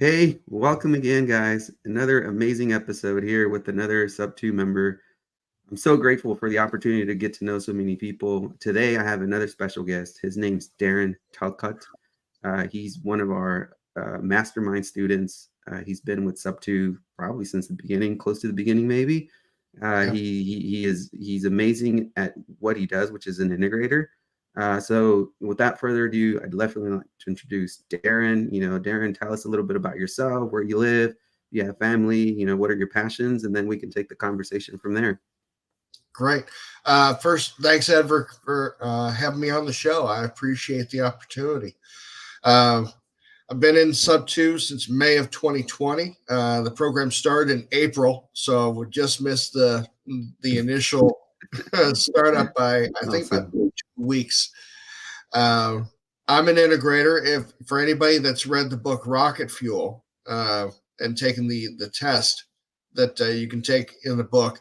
Hey, welcome again, guys. Another amazing episode here with another Subto member. I'm so grateful for the opportunity to get to know so many people. Today, I have another special guest. His name's Darren Talcott. He's one of our mastermind students. He's been with Subto probably since the beginning, close to the beginning, maybe. Yeah, He's amazing at what he does, which is an integrator. So without further ado, I'd definitely like to introduce Darren. Darren, tell us a little bit about yourself, where you live, you have family, what are your passions, and then we can take the conversation from there. great. First, thanks, Ed, for having me on the show. I appreciate the opportunity. Uh, I've been in Sub 2 since May of 2020. The program started in April, so we just missed the initial startup by, I think, about Awesome. 2 weeks. Um, I'm an integrator. If for anybody that's read the book Rocket Fuel and taken the test that you can take in the book,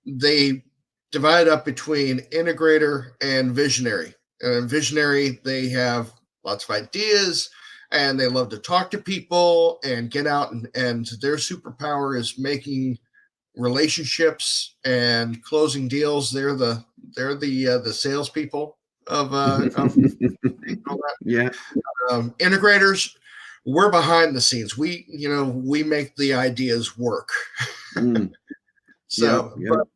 they divide up between integrator and visionary. And visionary, they have lots of ideas and they love to talk to people and get out, and their superpower is making relationships and closing deals. They're the salespeople of all Yeah. that. Integrators, we're behind the scenes. We make the ideas work. Mm. Yep. So, but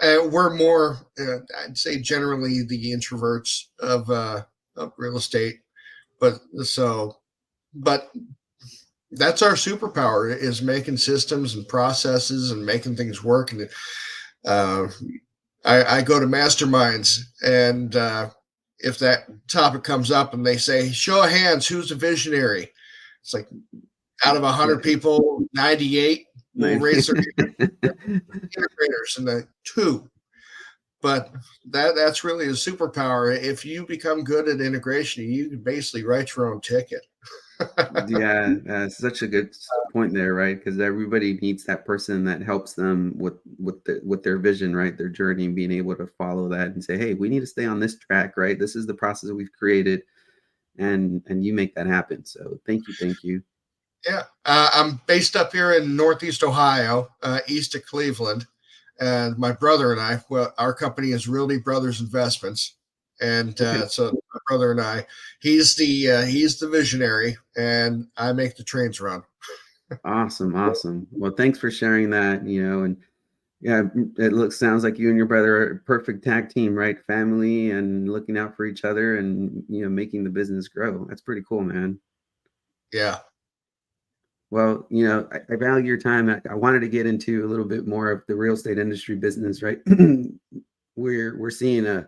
Yep. we're more, I'd say, generally the introverts of real estate. But so, but that's our superpower is making systems and processes and making things work. And uh, I go to masterminds, and if that topic comes up and they say, "Show of hands, who's a visionary?" It's like out of Yeah. 100 people, 98 will Nice. raise their integrators, and the two. But that's really a superpower. If you become good at integration, you can basically write your own ticket. Yeah, such a good point there, right? Because everybody needs that person that helps them with their vision, right? Their journey, and being able to follow that and say, "Hey, we need to stay on this track, right? This is the process we've created, and you make that happen." So, thank you. Yeah, I'm based up here in Northeast Ohio, east of Cleveland, and my brother and I. Well, our company is Realty Brothers Investments, and Okay, so my brother and I, he's the visionary, and I make the trains run. awesome, awesome. Well, thanks for sharing that. And yeah, sounds like you and your brother are a perfect tag team, right? Family and looking out for each other, and making the business grow. That's pretty cool, man. Yeah. Well, I value your time. I wanted to get into a little bit more of the real estate industry business, right? We're seeing a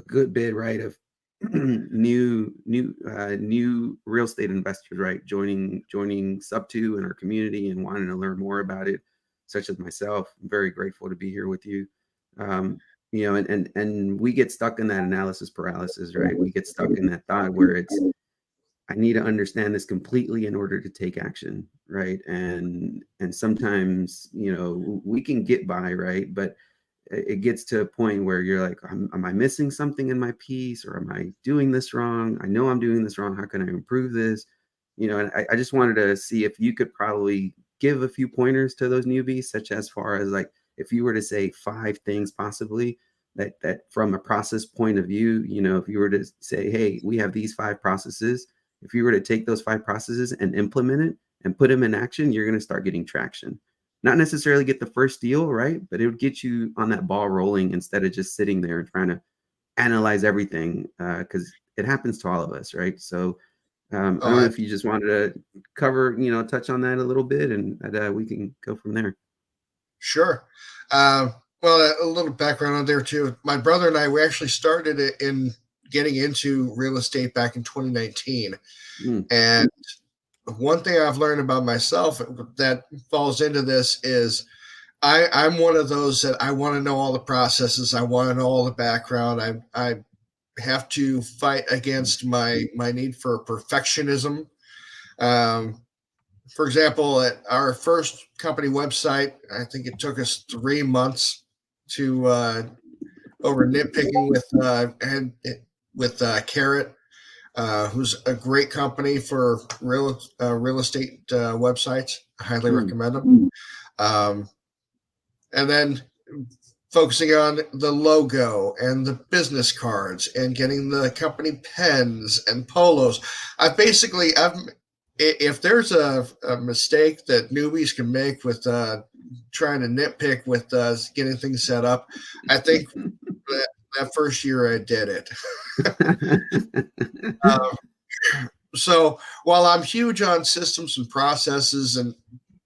good bit, right, of new real estate investors, right, joining Subto in our community and wanting to learn more about it, such as myself. I'm very grateful to be here with you. And we get stuck in that analysis paralysis, right? We get stuck in that thought where it's I need to understand this completely in order to take action, right? And sometimes, we can get by, right? But it gets to a point where you're like, am I missing something in my piece, or am I doing this wrong? I know I'm doing this wrong. How can I improve this? And I just wanted to see if you could probably give a few pointers to those newbies, such as far as like if you were to say five things possibly that from a process point of view, if you were to say, hey, we have these five processes, if you were to take those five processes and implement it and put them in action, you're going to start getting traction. Not necessarily get the first deal, right? But it would get you on that ball rolling instead of just sitting there and trying to analyze everything, because it happens to all of us, right? So I Oh, don't know if you just wanted to cover, touch on that a little bit, and we can go from there. sure. Uh, well, a little background on there too. My brother and I, we actually started it in getting into real estate back in 2019, Mm, and one thing I've learned about myself that falls into this is I'm one of those that I want to know all the processes. I want to know all the background. I have to fight against my need for perfectionism. Um, for example, at our first company website, I think it took us 3 months to over nitpicking with Carrot. who's a great company for real estate websites. I highly recommend them. And then focusing on the logo and the business cards and getting the company pens and polos. I've if there's a mistake that newbies can make with trying to nitpick with getting things set up, I think that first year I did it. So while I'm huge on systems and processes, and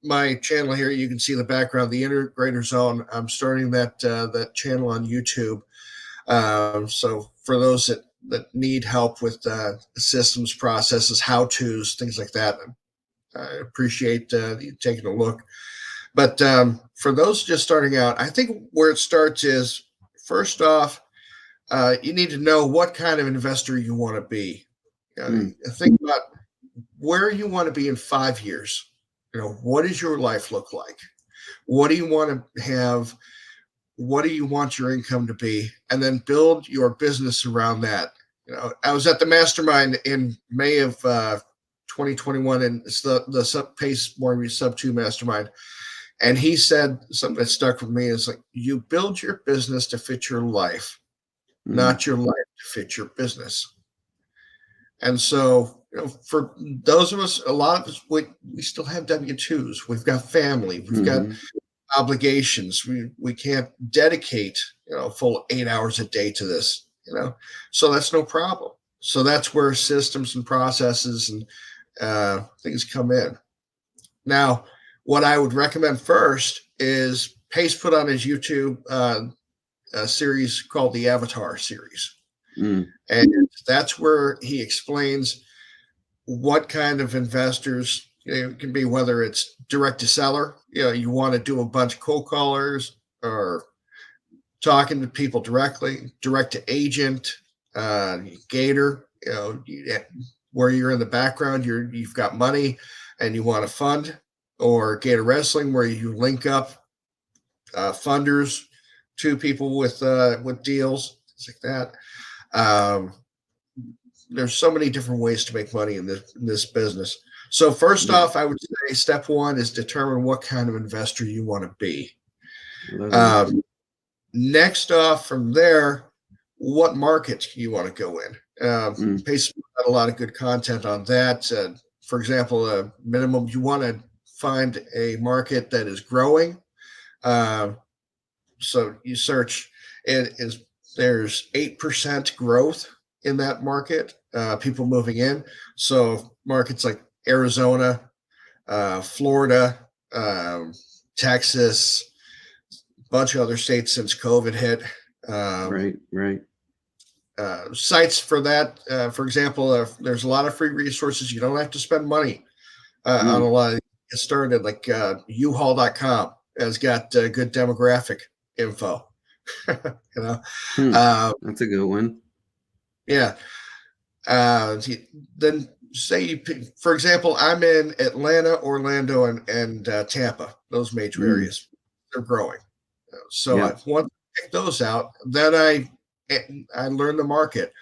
my channel here, you can see in the background, the Integrator Zone. I'm starting that channel on YouTube. So for those that need help with systems, processes, how-tos, things like that, I appreciate you taking a look. But for those just starting out, I think where it starts is, first off, you need to know what kind of investor you want to be. Think about where you want to be in 5 years. What does your life look like? What do you want to have? What do you want your income to be? And then build your business around that. I was at the mastermind in May of 2021, and it's the Pace Morning Subto mastermind. And he said something that stuck with me is like, you build your business to fit your life, not your life to fit your business. And so, for those of us, a lot of us, we still have W-2s. We've got family. We've got obligations. We can't dedicate, full 8 hours a day to this, So that's no problem. So that's where systems and processes and things come in. Now, what I would recommend first is Pace put on his YouTube a series called the Avatar series. And that's where he explains what kind of investors it can be, whether it's direct to seller, you want to do a bunch of cold callers, or talking to people directly, direct to agent, gator, where you're in the background, you've got money and you want to fund, or gator wrestling, where you link up funders to people with deals, things like that. There's so many different ways to make money in this business. So first off, I would say step one is determine what kind of investor you want to be. Next off from there, what market you want to go in. Pace had a lot of good content on that. For example, minimum, you want to find a market that is growing. So you search, there's 8% growth in that market, people moving in. So markets like Arizona, Florida, Texas, a bunch of other states since COVID hit. Right. Sites for that, for example, there's a lot of free resources. You don't have to spend money on a lot of get started, like uhaul.com has got good demographic info. That's a good one. Yeah. Then say, for example, I'm in Atlanta, Orlando, and Tampa, those major areas. They're growing. So I want to pick those out. Then I learn the market.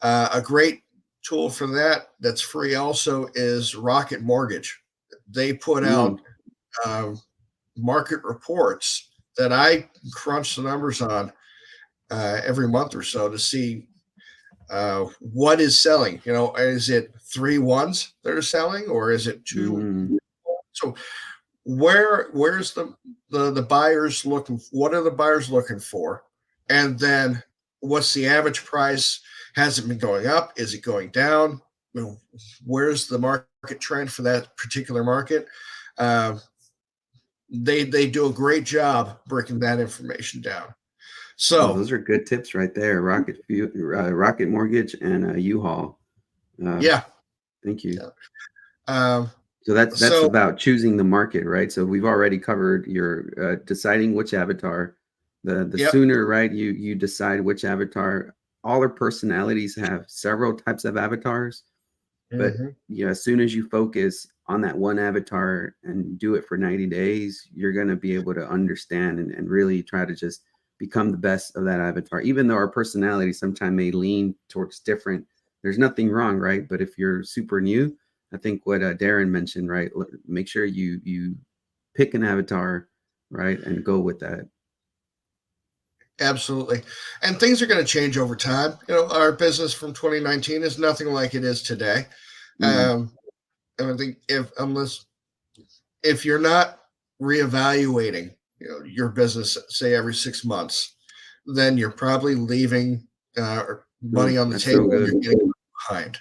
A great tool for that's free also is Rocket Mortgage. They put out market reports that I crunch the numbers on every month or so to see what is selling. Is it 3 ones that are selling, or is it 2? So where's the buyers looking? What are the buyers looking for? And then what's the average price? Has it been going up? Is it going down? Where's the market trend for that particular market? They do a great job breaking that information down. So those are good tips right there. Rocket Mortgage and U-Haul. Thank you. So that's about choosing the market, right? So we've already covered your deciding which avatar. The sooner, right, you decide which avatar. All our personalities have several types of avatars, but as soon as you focus on that one avatar and do it for 90 days, you're going to be able to understand and really try to just become the best of that avatar. Even though our personality sometimes may lean towards different there's nothing wrong, right? But if you're super new, I think what Darren mentioned, right? Make sure you pick an avatar, right, and go with that. Absolutely. And things are going to change over time. Our business from 2019 is nothing like it is today. Mm, And I think if you're not reevaluating, your business, say every 6 months, then you're probably leaving money no, on the that's so table and you're good. getting behind.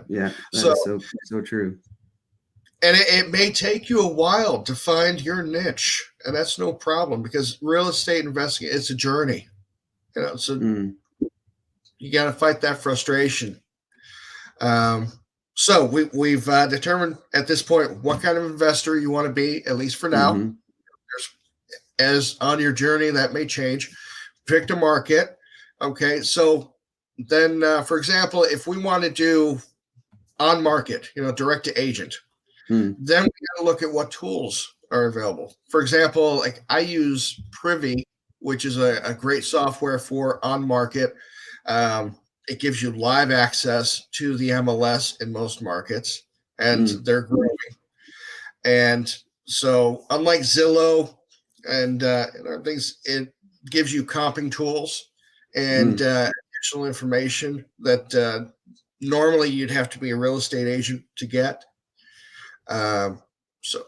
Yeah, that So, is so true. and it may take you a while to find your niche, and that's no problem because real estate investing, it's a journey. So Mm, you got to fight that frustration. Um, so we've determined at this point what kind of investor you want to be, at least for now. mm-hmm, As on your journey, that may change. Pick a market. Okay, so then, for example, if we want to do on market, direct to agent, mm, then we got to look at what tools are available. For example, like I use Privy, which is a great software for on market. It gives you live access to the MLS in most markets, and mm, they're growing. And so, unlike Zillow and other things, it gives you comping tools and mm. additional information that normally you'd have to be a real estate agent to get. So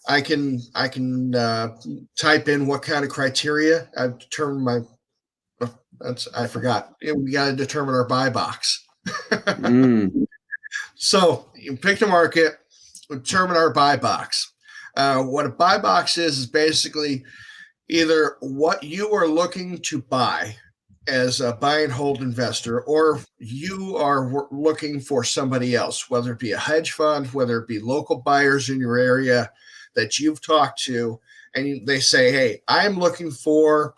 I can type in what kind of criteria I've determined my. That's I forgot. We got to determine our buy box. Mm, So you pick the market, determine our buy box. What a buy box is basically either what you are looking to buy as a buy and hold investor, or you are looking for somebody else, whether it be a hedge fund, whether it be local buyers in your area that you've talked to, and they say, "Hey, I'm looking for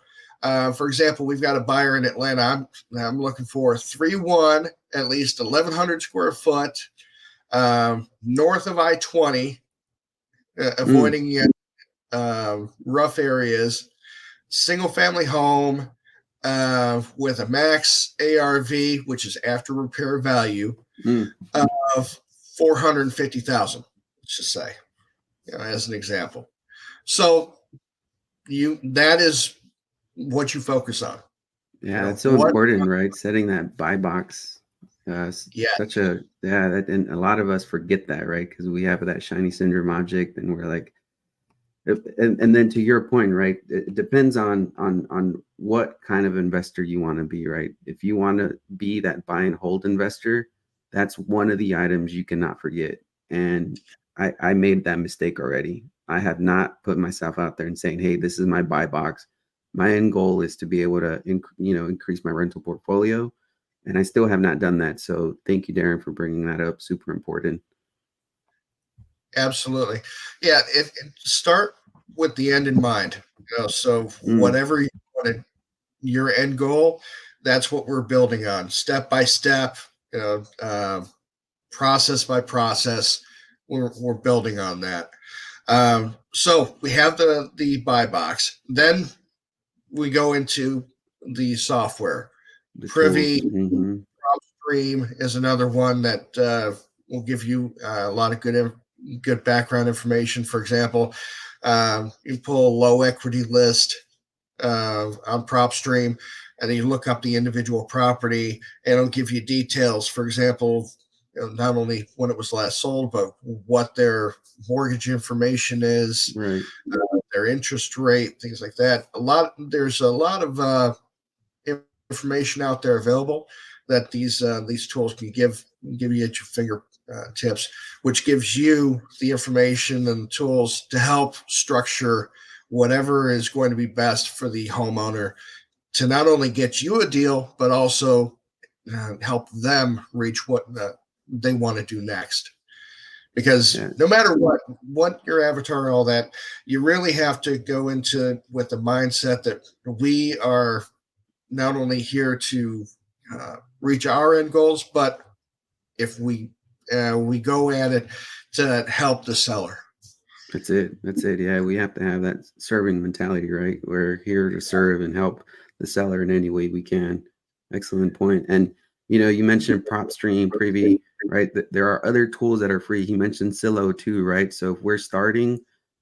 example, we've got a buyer in Atlanta. I'm looking for 3-1, at least 1,100 square foot, north of I-20, mm, avoiding rough areas, single family home with a max ARV, which is after repair value, mm. of 450,000. Let's just say, as an example. So that is what you focus on. Yeah, that's so What? important, right? Setting that buy box. Yeah, Such a yeah, and a lot of us forget that, right? Because we have that shiny syndrome object, and we're like, and then to your point, right? It depends on what kind of investor you want to be, right? If you want to be that buy and hold investor, that's one of the items you cannot forget. And I made that mistake already. I have not put myself out there and saying, hey, this is my buy box. My end goal is to be able to increase my rental portfolio, and I still have not done that. So thank you, Darren, for bringing that up. Super important. absolutely. Yeah, start with the end in mind. So Mm, whatever you want to, your end goal, that's what we're building on, step by step. Process by process. We're building on that. So we have the buy box. Then we go into the software. the tools. Privy Hmm. Stream is another one that will give you a lot of good background information. For example, you pull a low equity list on PropStream, and then you look up the individual property, and it'll give you details. For example, not only when it was last sold, but what their mortgage information is, Right. their interest rate, things like that. There's a lot of information out there available that these tools can give you at your fingertips, which gives you the information and tools to help structure whatever is going to be best for the homeowner to not only get you a deal, but also help them reach what they want to do next. Because Yeah. no matter what your avatar and all that, you really have to go into with the mindset that we are not only here to reach our end goals, but if we go at it to help the seller. That's it. That's it. Yeah, we have to have that serving mentality, right? We're here to serve and help the seller in any way we can. Excellent point. And You mentioned PropStream, Privy, right? There are other tools that are free. He mentioned Zillow too, right? So if we're starting,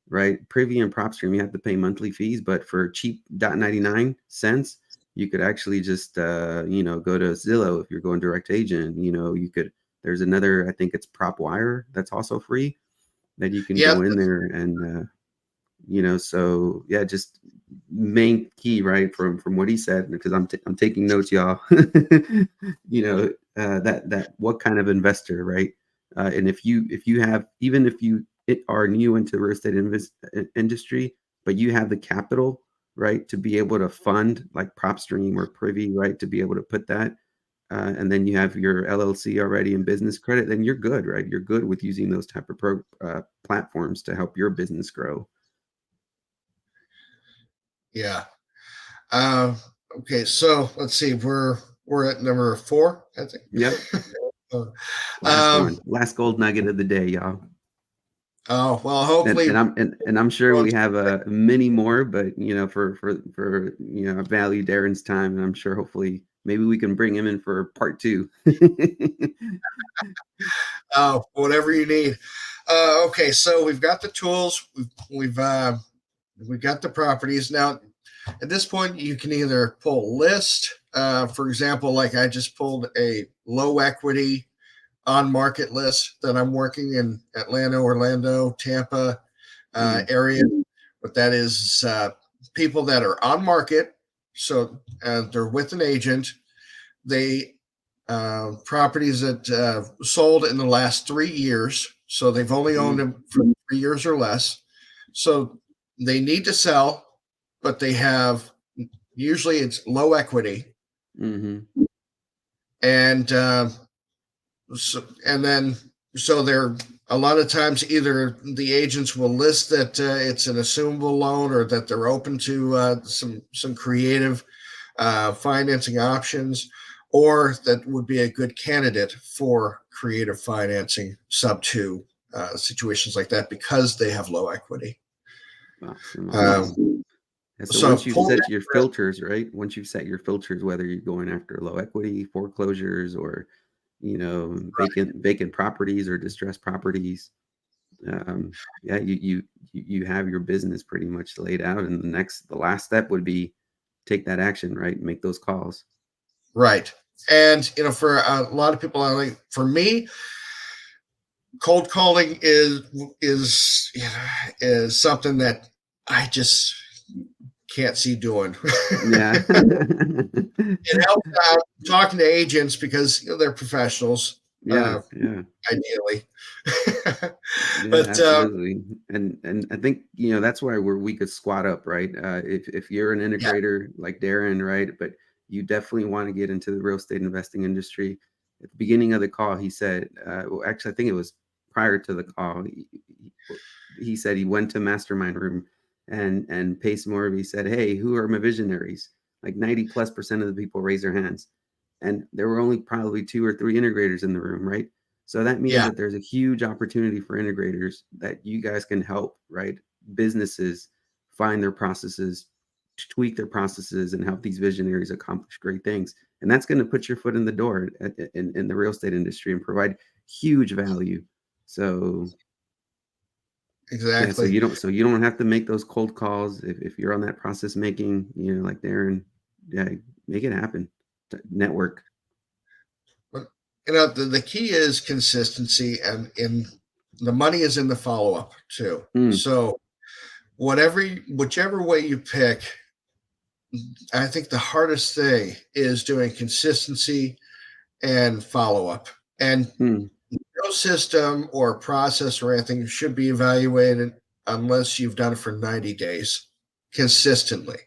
right, Privy and PropStream, you have to pay monthly fees, but for cheap 99 cents, you could actually just, go to Zillow if you're going direct agent. There's another, I think it's PropWire, that's also free, that you can Yeah, go in there and, so yeah, just main key, right, from what he said, because I'm taking notes, y'all. That what kind of investor, right? And if you have, even if you are new into the real estate industry, but you have the capital, right, to be able to fund like PropStream or Privy, right, to be able to put that, and then you have your LLC already in business credit, then you're good, right? You're good with using those type of platforms to help your business grow. yeah. Uh, okay, so let's see. We're at number 4, I think. Yep. Uh, Last one, last gold nugget of the day, y'all. oh well, And, hopefully. and I'm sure we have many more, but for value Darren's time, and I'm sure hopefully maybe we can bring him in for part 2. Whatever you need. Okay, so we've got the tools. We've got the properties. Now, at this point, you can either pull a list. For example, like I just pulled a low equity on market list that I'm working in Atlanta, Orlando, Tampa area. But that is people that are on market. So they're with an agent. They properties that sold in the last 3 years. So they've only owned them for 3 years or less. So they need to sell, but they have, usually it's low equity. Mm-hmm. And so they're, a lot of times either the agents will list that it's an assumable loan, or that they're open to some creative financing options, or that would be a good candidate for creative financing, Subto situations like that, because they have low equity. Awesome. And so So once you've set your filters, right? Once you've set your filters, whether you're going after low equity foreclosures, or vacant properties or distressed properties, yeah, you have your business pretty much laid out, and the last step would be take that action, right? Make those calls. Right. And for a lot of people, for me, cold calling is something that I just can't see doing. Yeah. It helps talking to agents, because they're professionals. Yeah. Ideally. Yeah, But absolutely. And I think, that's why we could squat up, right? If you're an yeah, integrator like Darren, right? But you definitely want to get into the real estate investing industry. At the beginning of the call, he said, well, actually, I think it was prior to the call, he said he went to mastermind room, and Pace Morby said, "Hey, who are my visionaries?" Like 90+% of the people raised their hands. And there were only probably 2 or 3 integrators in the room, right? So that means yeah, that there's a huge opportunity for integrators that you guys can help, right? Businesses find their processes, tweak their processes, and help these visionaries accomplish great things. And that's going to put your foot in the door in the real estate industry and provide huge value. So yeah, so exactly. you don't have to make those cold calls if you're on that process making, like Darren. Yeah, make it happen. Network. But, the key is consistency, and in the money is in the follow up too. Mm, So whichever way you pick, I think the hardest thing is doing consistency and follow up. And mm. no system or process or anything should be evaluated unless you've done it for 90 days consistently,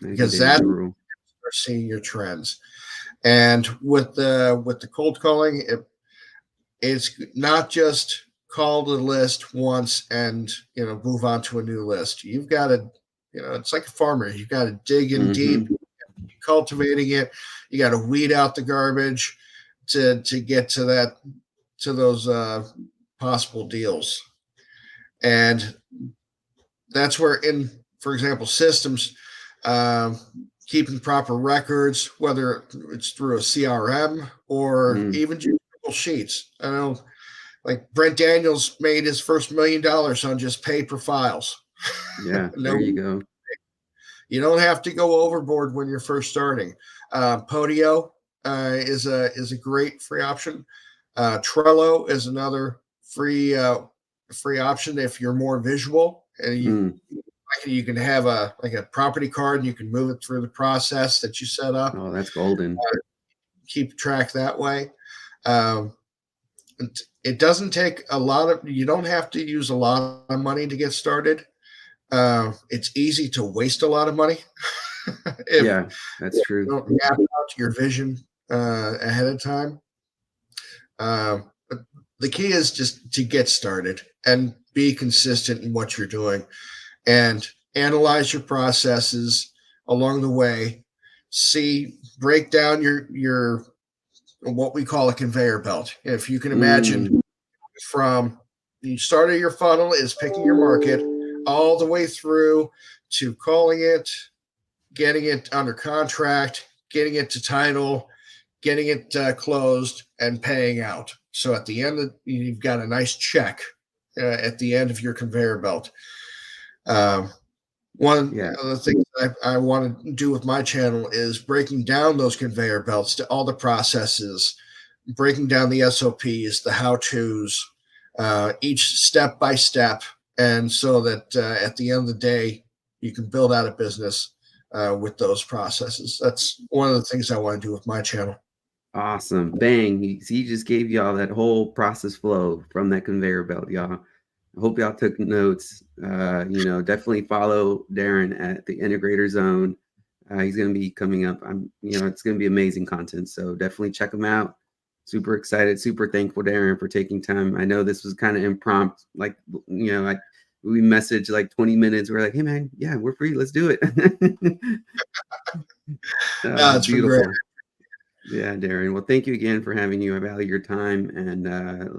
90 because days that's the where rule. you're seeing your trends. And with the cold calling, it's not just call the list once and move on to a new list. You've got to, it's like a farmer. You've got to dig in deep, Mm-hmm. cultivating it. You got to weed out the garbage to get to those possible deals. And that's where, for example, systems, um, keeping proper records, whether it's through a CRM or Mm, even just Google Sheets. I know, like Brent Daniels made his first $1 million on just paper files. yeah, there No, you go. you don't have to go overboard when you're first starting. Podio is a great free option. Trello is another free option if you're more visual, and Mm. you can have a property card and you can move it through the process that you set up. Oh, that's golden. Keep track that way. Um, it doesn't take a lot of. You don't have to use a lot of money to get started. It's easy to waste a lot of money if Yeah, that's you true. don't map out your vision ahead of time. But the key is just to get started and be consistent in what you're doing and analyze your processes along the way. Break down your what we call a conveyor belt. If you can Mm. imagine, from the start of your funnel is picking your market all the way through to calling it, getting it under contract, getting it to title, getting it closed, and paying out. So at the end, you've got a nice check at the end of your conveyor belt. Um, One Yeah. of the things I want to do with my channel is breaking down those conveyor belts to all the processes, breaking down the SOPs, the how to's, each step by step. And so that at the end of the day, you can build out a business with those processes. That's one of the things I want to do with my channel. Awesome. Bang. He just gave y'all that whole process flow from that conveyor belt, y'all. I hope y'all took notes. Definitely follow Darren at the Integrator Zone. He's going to be coming up. It's going to be amazing content. So definitely check him out. Super excited, super thankful, Darren, for taking time. I know this was kind of impromptu. Like, we messaged like 20 minutes. We're like, hey, man, yeah, we're free. Let's do it. It's been great. Beautiful. Yeah, Darren. Well, thank you again for having you. I value your time, and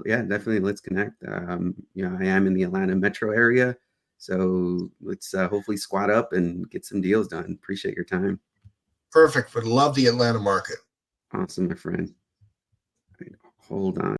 yeah, definitely let's connect. I am in the Atlanta metro area, so let's hopefully squat up and get some deals done. Appreciate your time. Perfect. Would love the Atlanta market. Awesome, my friend. Hold on.